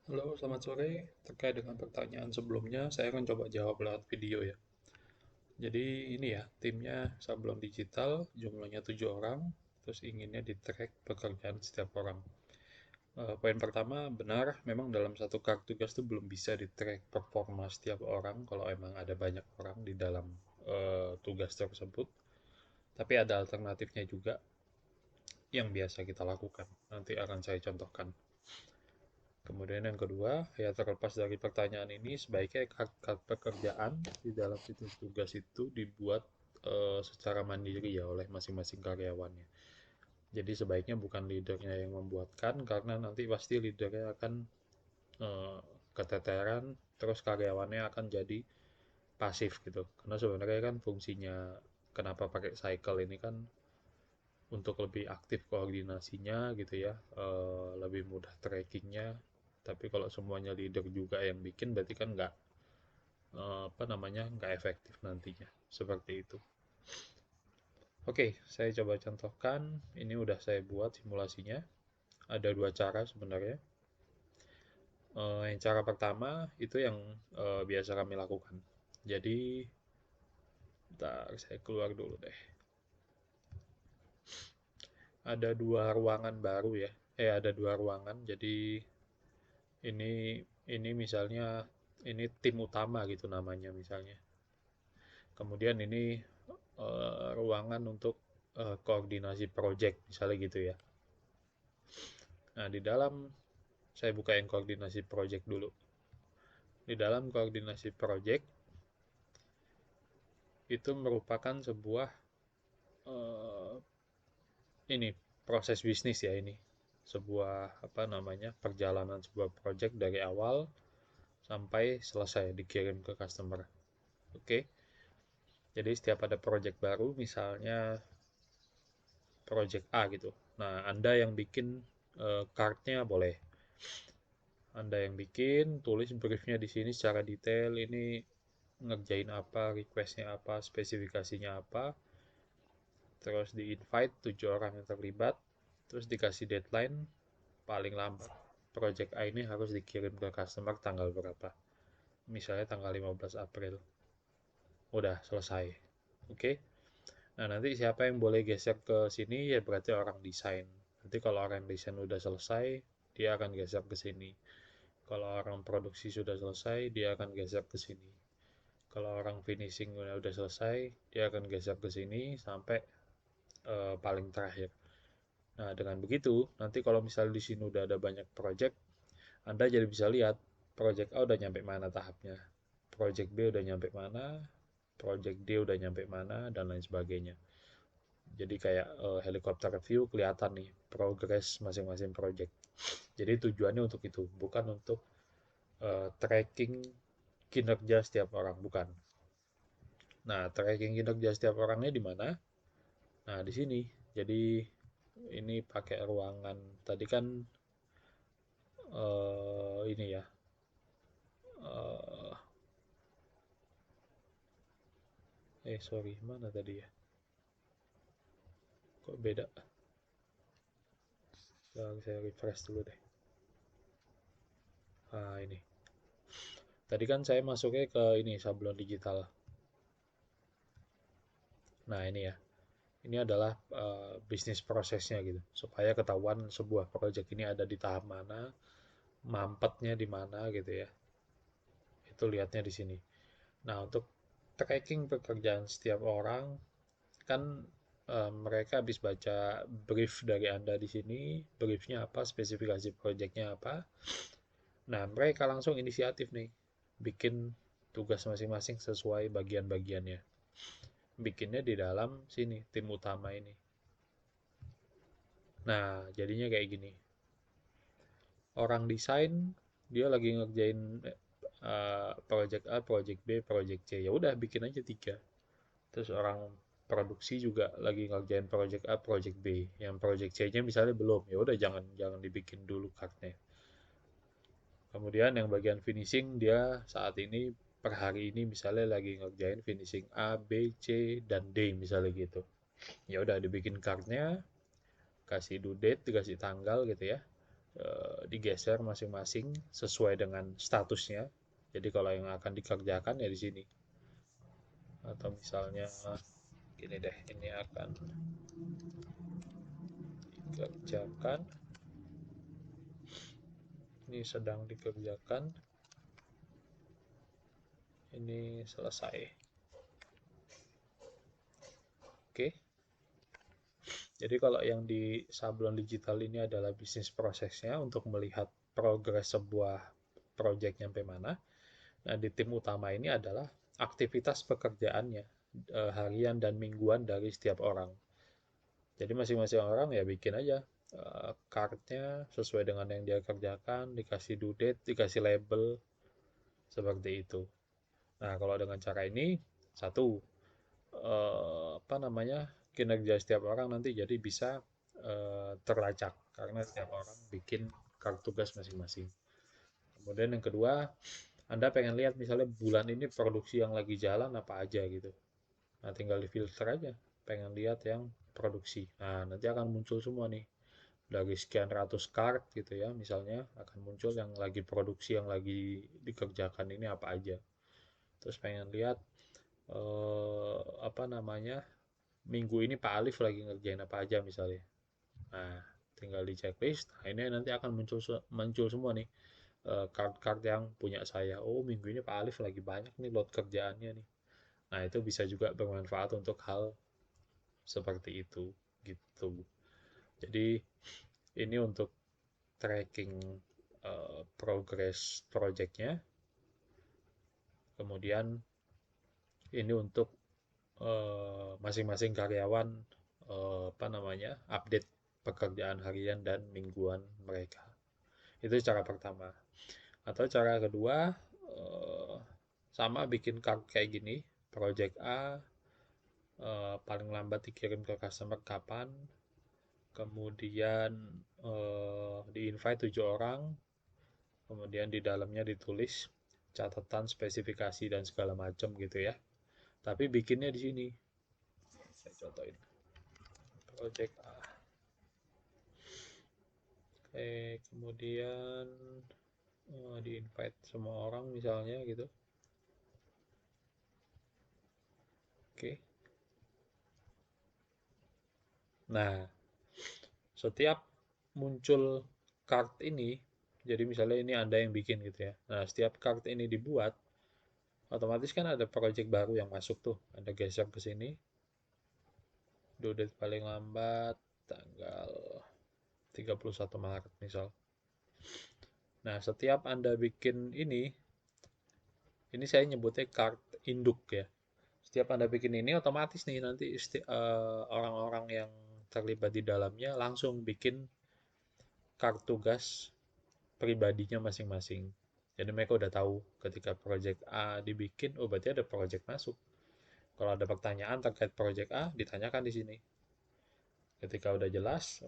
Halo, selamat sore. Terkait dengan pertanyaan sebelumnya, saya akan coba jawab lewat video ya. Jadi ini ya, timnya Sablon Digital, jumlahnya 7 orang, terus inginnya di-track pekerjaan setiap orang. Poin pertama, benar, memang dalam satu kartu tugas itu belum bisa di-track performa setiap orang kalau emang ada banyak orang di dalam tugas tersebut. Tapi ada alternatifnya juga yang biasa kita lakukan. Nanti akan saya contohkan. Kemudian yang kedua, ya terlepas dari pertanyaan ini, sebaiknya kart pekerjaan di dalam situs tugas itu dibuat secara mandiri ya oleh masing-masing karyawannya. Jadi sebaiknya bukan leadernya yang membuatkan, karena nanti pasti leadernya akan eh, keteteran, terus karyawannya akan jadi pasif gitu. Karena sebenarnya kan fungsinya kenapa pakai cycle ini kan untuk lebih aktif koordinasinya gitu ya, lebih mudah trackingnya. Tapi kalau semuanya leader juga yang bikin berarti kan nggak apa namanya nggak efektif nantinya seperti itu. Oke, saya coba contohkan. Ini udah saya buat simulasinya. Ada dua cara sebenarnya. Yang cara pertama itu yang biasa kami lakukan. Jadi, bentar, saya keluar dulu deh. Ada dua ruangan baru ya. Ada dua ruangan. Jadi ini misalnya ini tim utama gitu namanya misalnya. Kemudian ini ruangan untuk koordinasi project misalnya gitu ya. Nah, di dalam saya buka yang koordinasi project dulu. Di dalam koordinasi project itu merupakan sebuah eh, ini proses bisnis ya ini. Sebuah apa namanya? Perjalanan sebuah project dari awal sampai selesai dikirim ke customer. Oke. Jadi setiap ada project baru misalnya project A gitu. Nah, Anda yang bikin card-nya boleh. Anda yang bikin, tulis briefnya di sini secara detail. Ini ngerjain apa, requestnya apa, spesifikasinya apa. Terus di invite 7 orang yang terlibat. Terus dikasih deadline paling lambat. Project A ini harus dikirim ke customer tanggal berapa. Misalnya tanggal 15 April. Udah selesai. Oke. Nah, nanti siapa yang boleh geser ke sini ya berarti orang desain. Nanti kalau orang desain udah selesai, dia akan geser ke sini. Kalau orang produksi sudah selesai, dia akan geser ke sini. Kalau orang finishing udah selesai, dia akan geser ke sini sampai paling terakhir. Nah, dengan begitu, nanti kalau misalnya di sini udah ada banyak project, Anda jadi bisa lihat project A udah nyampe mana tahapnya, project B udah nyampe mana, project D udah nyampe mana, dan lain sebagainya. Jadi kayak helikopter view kelihatan nih progress masing-masing project. Jadi tujuannya untuk itu, bukan untuk tracking kinerja setiap orang, bukan. Nah, tracking kinerja setiap orangnya di mana? Nah, di sini. Jadi ini pakai ruangan. Tadi kan ini ya. eh sorry, mana tadi ya? Kok beda? Saya refresh dulu deh. Nah, ini. Tadi kan saya masuknya ke ini sablon digital. Nah, ini ya. Ini adalah bisnis prosesnya gitu. Supaya ketahuan sebuah project ini ada di tahap mana, mampetnya di mana gitu ya. Itu lihatnya di sini. Nah, untuk tracking pekerjaan setiap orang kan mereka habis baca brief dari Anda di sini, briefnya apa, spesifikasi proyeknya apa. Nah, mereka langsung inisiatif nih, bikin tugas masing-masing sesuai bagian-bagiannya. Bikinnya di dalam sini, tim utama ini. Nah, jadinya kayak gini. Orang desain, dia lagi ngerjain project A, project B, project C. Ya udah, bikin aja tiga. Terus orang produksi juga lagi ngerjain project A, project B. Yang project C-nya misalnya belum, ya udah jangan jangan dibikin dulu cardnya. Kemudian yang bagian finishing dia saat ini per hari ini misalnya lagi ngerjain finishing A, B, C, dan D misalnya gitu. Ya udah dibikin cardnya, kasih due date, dikasih tanggal gitu ya. digeser masing-masing sesuai dengan statusnya. Jadi kalau yang akan dikerjakan ya di sini. Atau misalnya gini deh, ini akan dikerjakan, ini sedang dikerjakan, ini selesai. Oke. Jadi kalau yang di sablon digital ini adalah bisnis prosesnya untuk melihat progres sebuah project nyampe mana. Nah, di tim utama ini adalah aktivitas pekerjaannya, harian dan mingguan dari setiap orang. Jadi masing-masing orang ya bikin aja cardnya sesuai dengan yang dia kerjakan, dikasih due date, dikasih label, seperti itu. Nah, kalau dengan cara ini, satu, apa namanya, kinerja setiap orang nanti jadi bisa terlacak karena setiap orang bikin kartu tugas masing-masing. Kemudian yang kedua, Anda pengen lihat misalnya bulan ini produksi yang lagi jalan apa aja gitu. Nah, tinggal di filter aja. Pengen lihat yang produksi. Nah, nanti akan muncul semua nih. Dari sekian ratus card gitu ya, misalnya akan muncul yang lagi produksi, yang lagi dikerjakan ini apa aja. Terus pengen lihat apa namanya, minggu ini Pak Alif lagi ngerjain apa aja misalnya. Nah, tinggal di checklist. Nah, ini nanti akan muncul semua nih card-card yang punya saya. Oh, minggu ini Pak Alif lagi banyak nih load kerjaannya nih. Nah, itu bisa juga bermanfaat untuk hal seperti itu gitu. Jadi ini untuk tracking progress projectnya. Kemudian ini untuk masing-masing karyawan apa namanya, update pekerjaan harian dan mingguan mereka. Itu cara pertama. Atau cara kedua, sama bikin card kayak gini, project A, paling lambat dikirim ke customer kapan, kemudian di invite 7 orang, kemudian di dalamnya ditulis catatan, spesifikasi dan segala macam gitu ya. Tapi bikinnya di sini. Saya contohin. Project A. Oke, kemudian di invite semua orang misalnya gitu. Oke. Nah, setiap muncul card ini, jadi misalnya ini Anda yang bikin gitu ya. Nah, setiap card ini dibuat, otomatis kan ada project baru yang masuk tuh. Anda geser ke sini, due date paling lambat tanggal 31 Maret misal. Nah, setiap Anda bikin ini saya nyebutnya card induk ya. Setiap Anda bikin ini otomatis nih nanti orang-orang yang terlibat di dalamnya langsung bikin card tugas pribadinya masing-masing. Jadi mereka udah tahu ketika project A dibikin, oh berarti ada project masuk. Kalau ada pertanyaan terkait project A, ditanyakan di sini. Ketika udah jelas,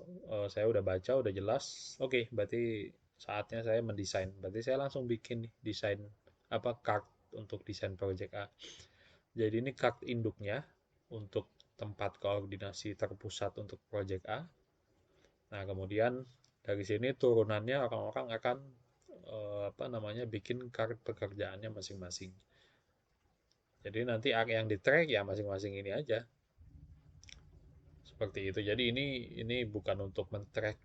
saya udah baca, udah jelas, oke, berarti saatnya saya mendesain. Berarti saya langsung bikin nih, desain apa card untuk desain project A. Jadi ini card induknya untuk tempat koordinasi terpusat untuk project A. Nah, kemudian dari sini turunannya orang-orang akan apa namanya, bikin card pekerjaannya masing-masing. Jadi nanti yang di track ya masing-masing ini aja. Seperti itu. Jadi ini bukan untuk men-track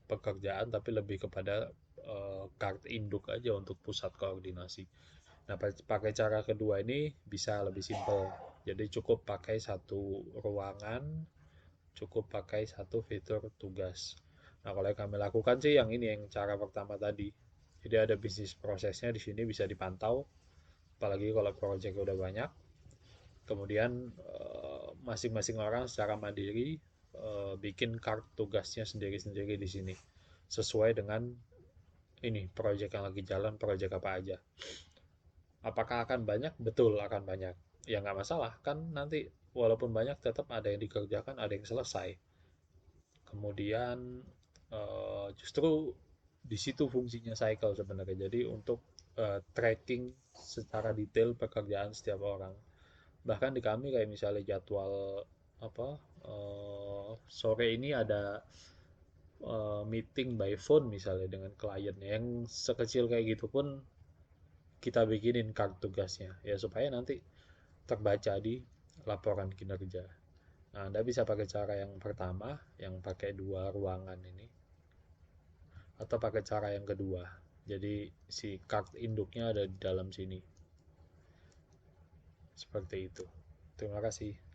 pekerjaan tapi lebih kepada card induk aja untuk pusat koordinasi. Nah, pakai cara kedua ini bisa lebih simpel. Jadi cukup pakai satu ruangan, cukup pakai satu fitur tugas. Nah, kalau yang kami lakukan sih yang ini, yang cara pertama tadi. Jadi ada bisnis prosesnya di sini bisa dipantau, apalagi kalau project udah banyak. Kemudian masing-masing orang secara mandiri bikin card tugasnya sendiri-sendiri di sini sesuai dengan ini project yang lagi jalan, project apa aja. Apakah akan banyak? Betul akan banyak. Ya nggak masalah kan, nanti walaupun banyak tetap ada yang dikerjakan, ada yang selesai. Kemudian justru di situ fungsinya cycle sebenarnya. Jadi untuk tracking secara detail pekerjaan setiap orang. Bahkan di kami kayak misalnya jadwal apa sore ini ada meeting by phone misalnya dengan kliennya, yang sekecil kayak gitu pun kita bikinin kartu tugasnya ya supaya nanti terbaca di laporan kinerja. Nah, Anda bisa pakai cara yang pertama, yang pakai dua ruangan ini, atau pakai cara yang kedua. Jadi si card induknya ada di dalam sini. Seperti itu. Terima kasih.